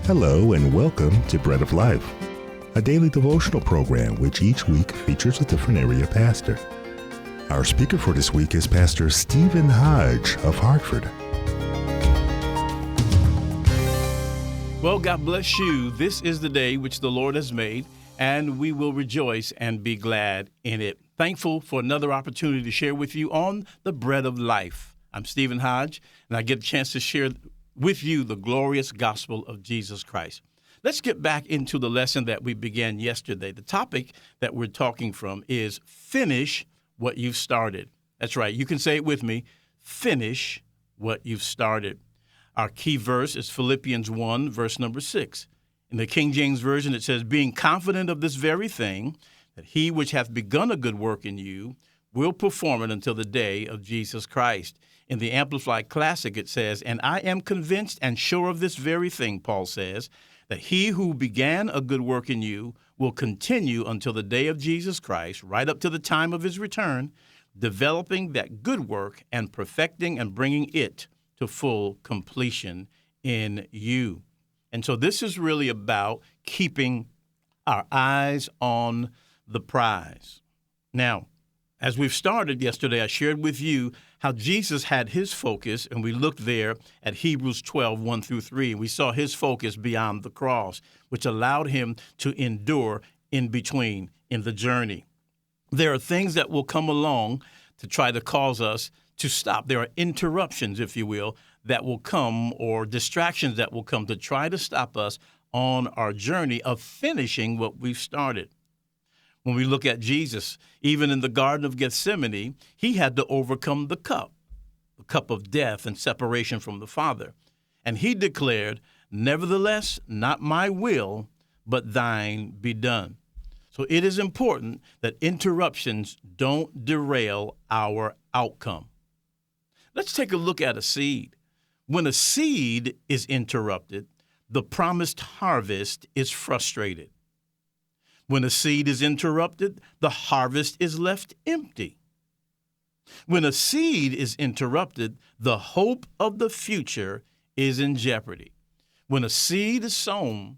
Hello and welcome to Bread of Life, a daily devotional program which each week features a different area pastor. Our speaker for this week is Pastor Stephen Hodge of Hartford. Well, God bless you. This is the day which the Lord has made, and we will rejoice and be glad in it. Thankful for another opportunity to share with you on the Bread of Life. I'm Stephen Hodge, and I get a chance to share with you the glorious gospel of Jesus Christ. Let's get back into the lesson that we began yesterday. The topic that we're talking from is finish what you've started. That's right. You can say it with me. Finish what you've started. Our key verse is Philippians 1, verse number 6. In the King James Version, it says, being confident of this very thing, that he which hath begun a good work in you will perform it until the day of Jesus Christ. In the Amplified Classic, it says, and I am convinced and sure of this very thing, Paul says, that he who began a good work in you will continue until the day of Jesus Christ, right up to the time of his return, developing that good work and perfecting and bringing it to full completion in you. And so this is really about keeping our eyes on the prize. Now, as we've started yesterday, I shared with you how Jesus had his focus, and we looked there at Hebrews 12, 1 through 3, and we saw his focus beyond the cross, which allowed him to endure in between in the journey. There are things that will come along to try to cause us to stop. There are interruptions, if you will, that will come, or distractions that will come to try to stop us on our journey of finishing what we've started. When we look at Jesus, even in the Garden of Gethsemane, he had to overcome the cup of death and separation from the Father. And he declared, nevertheless, not my will, but thine be done. So it is important that interruptions don't derail our outcome. Let's take a look at a seed. When a seed is interrupted, the promised harvest is frustrated. When a seed is interrupted, the harvest is left empty. When a seed is interrupted, the hope of the future is in jeopardy. When a seed is sown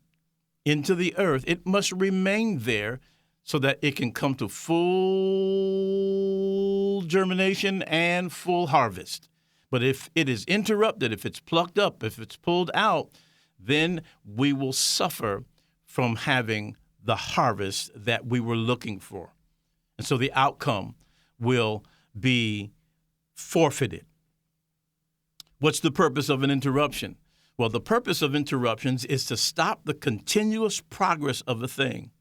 into the earth, it must remain there so that it can come to full germination and full harvest. But if it is interrupted, if it's plucked up, if it's pulled out, then we will suffer from having the harvest that we were looking for. And so the outcome will be forfeited. What's the purpose of an interruption? Well, the purpose of interruptions is to stop the continuous progress of a thing.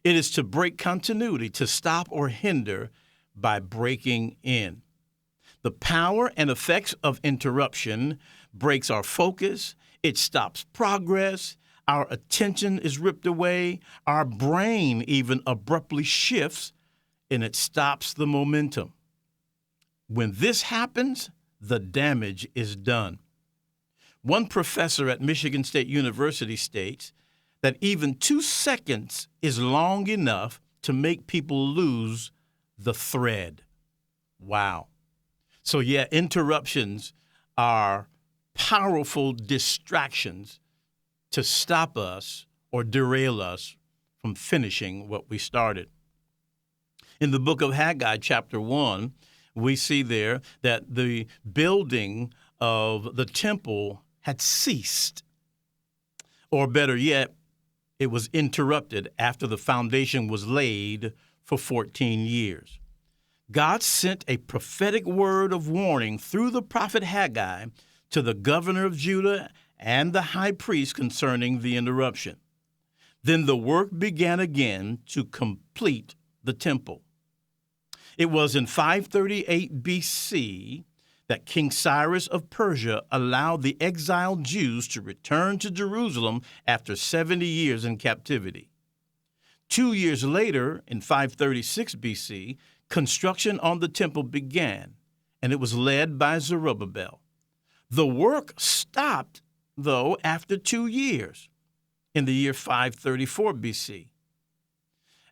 It is to break continuity, to stop or hinder by breaking in. The power and effects of interruption breaks our focus. It stops progress. Our attention is ripped away. Our brain even abruptly shifts, and it stops the momentum. When this happens, the damage is done. One professor at Michigan State University states that even 2 seconds is long enough to make people lose the thread. Wow. So yeah, interruptions are powerful distractions to stop us or derail us from finishing what we started. In the book of Haggai, chapter 1, we see there that the building of the temple had ceased. Or better yet, it was interrupted after the foundation was laid for 14 years. God sent a prophetic word of warning through the prophet Haggai to the governor of Judah and the high priest concerning the interruption. Then the work began again to complete the temple. It was in 538 BC that King Cyrus of Persia allowed the exiled Jews to return to Jerusalem after 70 years in captivity. 2 years later, in 536 BC, construction on the temple began, and it was led by Zerubbabel. The work stopped, though, after 2 years, in the year 534 BC.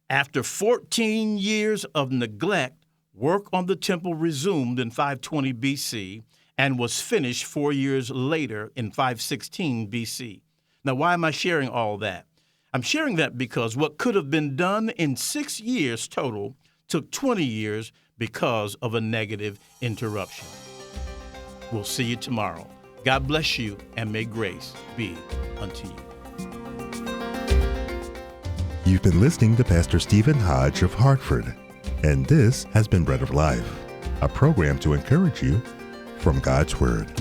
After 14 years of neglect, work on the temple resumed in 520 BC and was finished 4 years later in 516 BC. Now, why am I sharing all that? I'm sharing that because what could have been done in 6 years total took 20 years because of a negative interruption. We'll see you tomorrow. God bless you, and may grace be unto you. You've been listening to Pastor Stephen Hodge of Hartford, and this has been Bread of Life, a program to encourage you from God's Word.